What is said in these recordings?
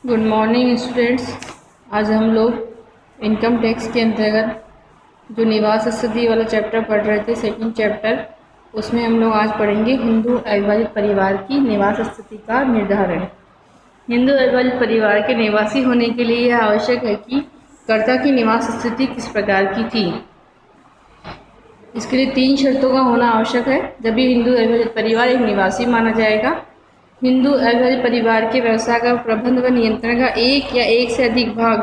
Good morning students. आज हम लोग इनकम टैक्स के अंतर्गत जो निवास स्थिति वाला चैप्टर पढ़ रहे थे, सेकंड चैप्टर, उसमें हम लोग आज पढ़ेंगे हिंदू अविभाजित परिवार की निवास स्थिति का निर्धारण। हिंदू अविभाजित परिवार के निवासी होने के लिए यह आवश्यक है कि कर्ता की निवास स्थिति किस प्रकार की थी। इसके लिए 3 शर्तों का होना आवश्यक है, जब भी हिंदू अविभाजित परिवार एक निवासी माना जाएगा। हिंदू अविभाजित परिवार के व्यवसाय का प्रबंध व नियंत्रण का एक या एक से अधिक भाग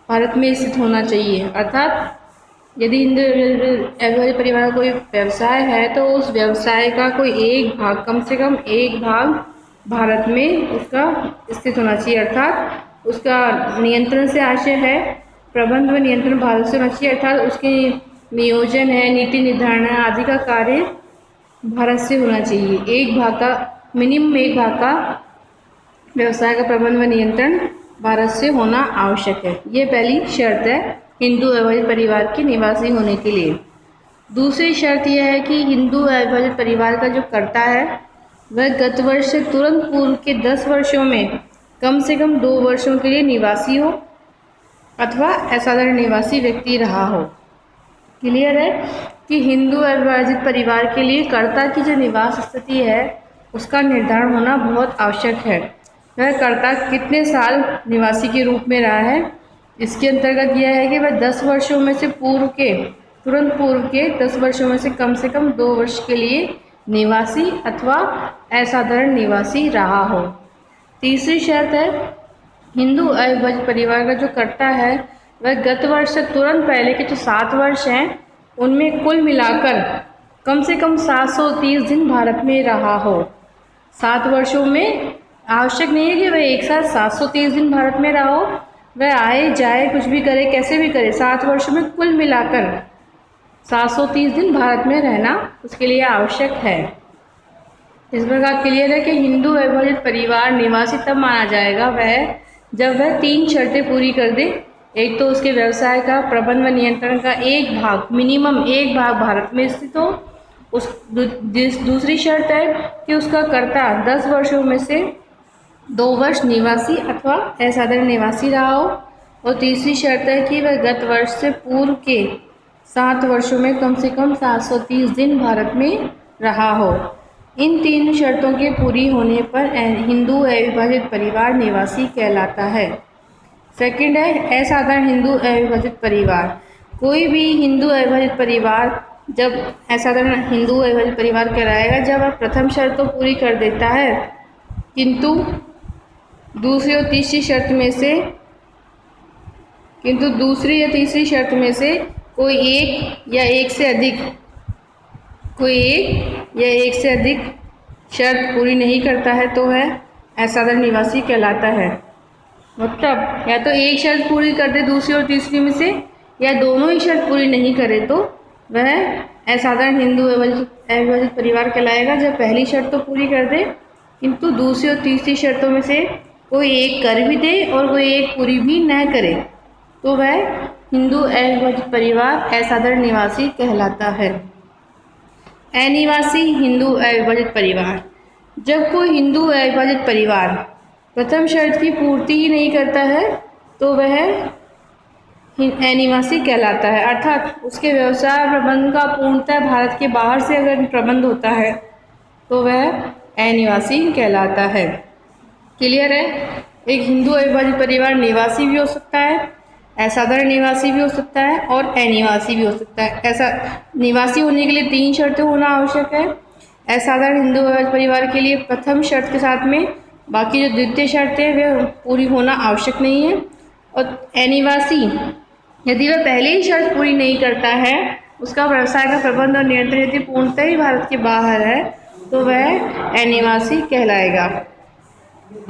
भारत में स्थित होना चाहिए। अर्थात यदि हिंदू अविभाजित परिवार का कोई व्यवसाय है तो उस व्यवसाय का कोई एक भाग, कम से कम एक भाग भारत में उसका स्थित होना चाहिए। अर्थात उसका नियंत्रण से आशय है प्रबंध व नियंत्रण भारत से होना चाहिए। अर्थात उसके नियोजन है, नीति निर्धारण आदि का कार्य भारत से होना चाहिए। एक भाग का मिनिमम एक भाग का व्यवसाय का प्रबंध व नियंत्रण भारत से होना आवश्यक है। ये पहली शर्त है हिंदू अविभाजित परिवार के निवासी होने के लिए। दूसरी शर्त यह है कि हिंदू अविभाजित परिवार का जो कर्ता है वह गत वर्ष से तुरंत पूर्व के 10 वर्षों में कम से कम 2 वर्षों के लिए निवासी हो अथवा असाधारण निवासी व्यक्ति रहा हो। क्लियर है कि हिंदू अविभाजित परिवार के लिए कर्ता की जो निवास स्थिति है उसका निर्धारण होना बहुत आवश्यक है। वह कर्ता कितने साल निवासी के रूप में रहा है, इसके अंतर्गत यह है कि वह 10 वर्षों में से तुरंत पूर्व के 10 वर्षों में से कम 2 वर्ष के लिए निवासी अथवा असाधारण निवासी रहा हो। तीसरी शर्त है हिंदू अविभाजित परिवार का जो कर्ता है वह गत वर्ष से तुरंत पहले के जो 7 वर्ष हैं उनमें कुल मिलाकर कम से कम 730 दिन भारत में रहा हो। 7 वर्षों में आवश्यक नहीं है कि वह एक साथ 730 दिन भारत में रहा हो, वह आए जाए कुछ भी करे कैसे भी करे, 7 वर्षों में कुल मिलाकर 730 दिन भारत में रहना उसके लिए आवश्यक है। इस प्रकार क्लियर है कि हिंदू अविभाजित परिवार निवासी तब माना जाएगा वह जब वह 3 शर्तें पूरी कर दे। एक तो उसके व्यवसाय का प्रबंध व नियंत्रण का एक भाग, मिनिमम एक भाग भारत में स्थित हो। दूसरी शर्त है कि उसका कर्ता 10 वर्षों में से 2 वर्ष निवासी अथवा असाधारण निवासी रहा हो। और तीसरी शर्त है कि वह गत वर्ष से पूर्व के 7 वर्षों में कम से कम 730 दिन भारत में रहा हो। इन 3 शर्तों के पूरी होने पर हिंदू अविभाजित परिवार निवासी कहलाता है। सेकंड है असाधारण हिंदू अविभाजित परिवार। कोई भी हिंदू अविभाजित परिवार जब असाधारण हिंदू अविभाजित परिवार कहलाएगा जब वह प्रथम शर्त तो पूरी कर देता है किंतु दूसरी या तीसरी शर्त में से कोई एक या एक से अधिक शर्त पूरी नहीं करता है तो वह असाधारण निवासी कहलाता है। मतलब या तो एक शर्त पूरी कर दे दूसरी और तीसरी में से, या दोनों ही शर्त पूरी नहीं करे तो वह असाधारण हिंदू अविभाजित परिवार कहलाएगा। जब पहली शर्त तो पूरी कर दे किंतु दूसरी और तीसरी शर्तों में से कोई एक कर भी दे और कोई एक पूरी भी न करे तो वह हिंदू अविभाजित परिवार असाधारण निवासी कहलाता है। अनिवासी हिंदू अविभाजित परिवार। जब कोई हिंदू अविभाजित परिवार प्रथम शर्त की पूर्ति ही नहीं करता है तो वह अनिवासी कहलाता है। अर्थात उसके व्यवसाय प्रबंध का पूर्णतः भारत के बाहर से अगर प्रबंध होता है तो वह अनिवासी कहलाता है। क्लियर है। एक हिंदू अविभाजित परिवार निवासी भी हो सकता है, असाधारण निवासी भी हो सकता है और अनिवासी भी हो सकता है। ऐसा निवासी होने के लिए 3 शर्तें होना आवश्यक है। असाधारण हिंदू अविभाजित परिवार के लिए प्रथम शर्त के साथ में बाकी जो द्वितीय शर्तें हैं वह पूरी होना आवश्यक नहीं है। और अनिवासी यदि वह पहले ही शर्त पूरी नहीं करता है, उसका व्यवसाय का प्रबंध और नियंत्रण यदि पूर्णतः ही भारत के बाहर है तो वह अनिवासी कहलाएगा।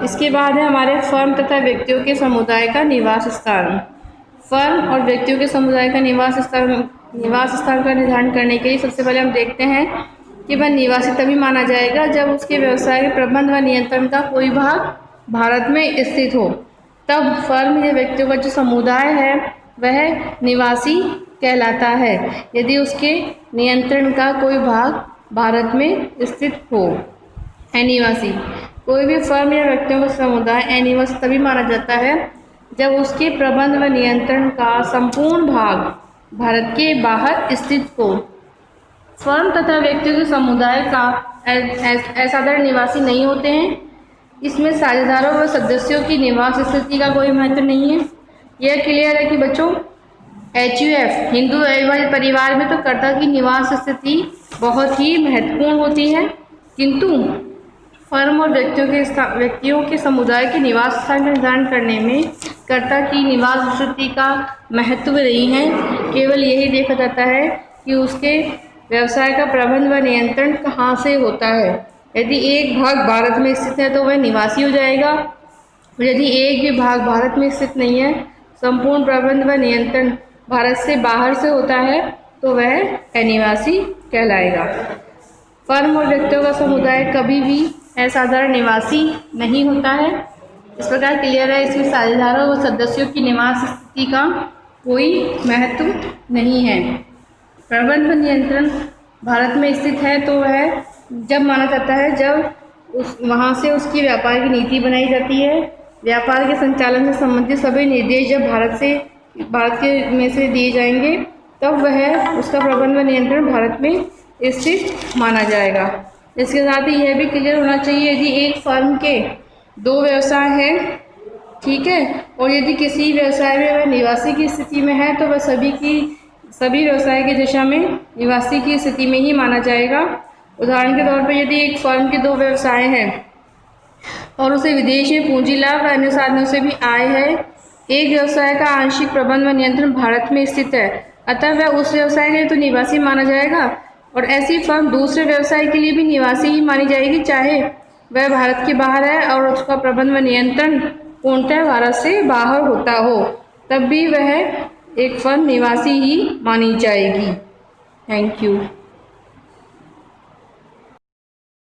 इसके बाद है हमारे फर्म तथा व्यक्तियों के समुदाय का निवास स्थान। फर्म और व्यक्तियों के समुदाय का निवास स्थान का निर्धारण करने के लिए सबसे पहले हम देखते हैं कि वह निवासी तभी माना जाएगा जब उसके व्यवसाय के प्रबंध व नियंत्रण का कोई भाग भारत में स्थित हो। तब फर्म या व्यक्तियों का जो समुदाय है वह निवासी कहलाता है यदि उसके नियंत्रण का कोई भाग भारत में स्थित हो। अनिवासी कोई भी फर्म या व्यक्तियों का समुदाय अनिवासी तभी माना जाता है जब उसके प्रबंध व नियंत्रण का संपूर्ण भाग भारत के बाहर स्थित हो। फर्म तथा व्यक्तियों के समुदाय का असाधारण निवासी नहीं होते हैं। इसमें साझेदारों व सदस्यों की निवास स्थिति का कोई महत्व नहीं है। यह क्लियर है कि बच्चों HUF हिंदू अविभाजित परिवार में तो कर्ता की निवास स्थिति बहुत ही महत्वपूर्ण होती है, किंतु फर्म और व्यक्तियों के समुदाय के निवास स्थान का निर्धारण करने में कर्ता की निवास स्थिति का महत्व नहीं है। केवल यही देखा जाता है कि उसके व्यवसाय का प्रबंध व नियंत्रण कहाँ से होता है। यदि एक भाग भारत में स्थित है तो वह निवासी हो जाएगा, और यदि एक भी भाग भारत में स्थित नहीं है, संपूर्ण प्रबंध व नियंत्रण भारत से बाहर से होता है, तो वह अनिवासी कहलाएगा। फर्म और व्यक्तियों का समुदाय कभी भी असाधारण निवासी नहीं होता है। इस प्रकार क्लियर है, इसमें साझेदारों व सदस्यों की निवास स्थिति का कोई महत्व नहीं है। प्रबंध व नियंत्रण भारत में स्थित है तो वह जब माना जाता है जब वहाँ से उसकी व्यापार की नीति बनाई जाती है। व्यापार के संचालन से संबंधित सभी निर्देश जब भारत के में से दिए जाएंगे, तब वह उसका प्रबंध व नियंत्रण भारत में स्थित माना जाएगा। इसके साथ ही यह भी क्लियर होना चाहिए, यदि एक फर्म के 2 व्यवसाय हैं, ठीक है, और यदि किसी व्यवसाय में वह निवासी की स्थिति में है, तो वह सभी व्यवसाय की दिशा में निवासी की स्थिति में ही माना जाएगा। उदाहरण के तौर पर यदि एक फर्म के 2 व्यवसाय हैं और उसे विदेश में पूंजी लाभ व अन्य साधनों से भी आय है, एक व्यवसाय का आंशिक प्रबंध व नियंत्रण भारत में स्थित है, अतः वह उस व्यवसाय के लिए तो निवासी माना जाएगा, और ऐसी फर्म दूसरे व्यवसाय के लिए भी निवासी ही मानी जाएगी, चाहे वह भारत के बाहर है और उसका प्रबंध व नियंत्रण पूर्णतः भारत से बाहर होता हो, तब भी वह एक फर्म निवासी ही मानी जाएगी। Thank you.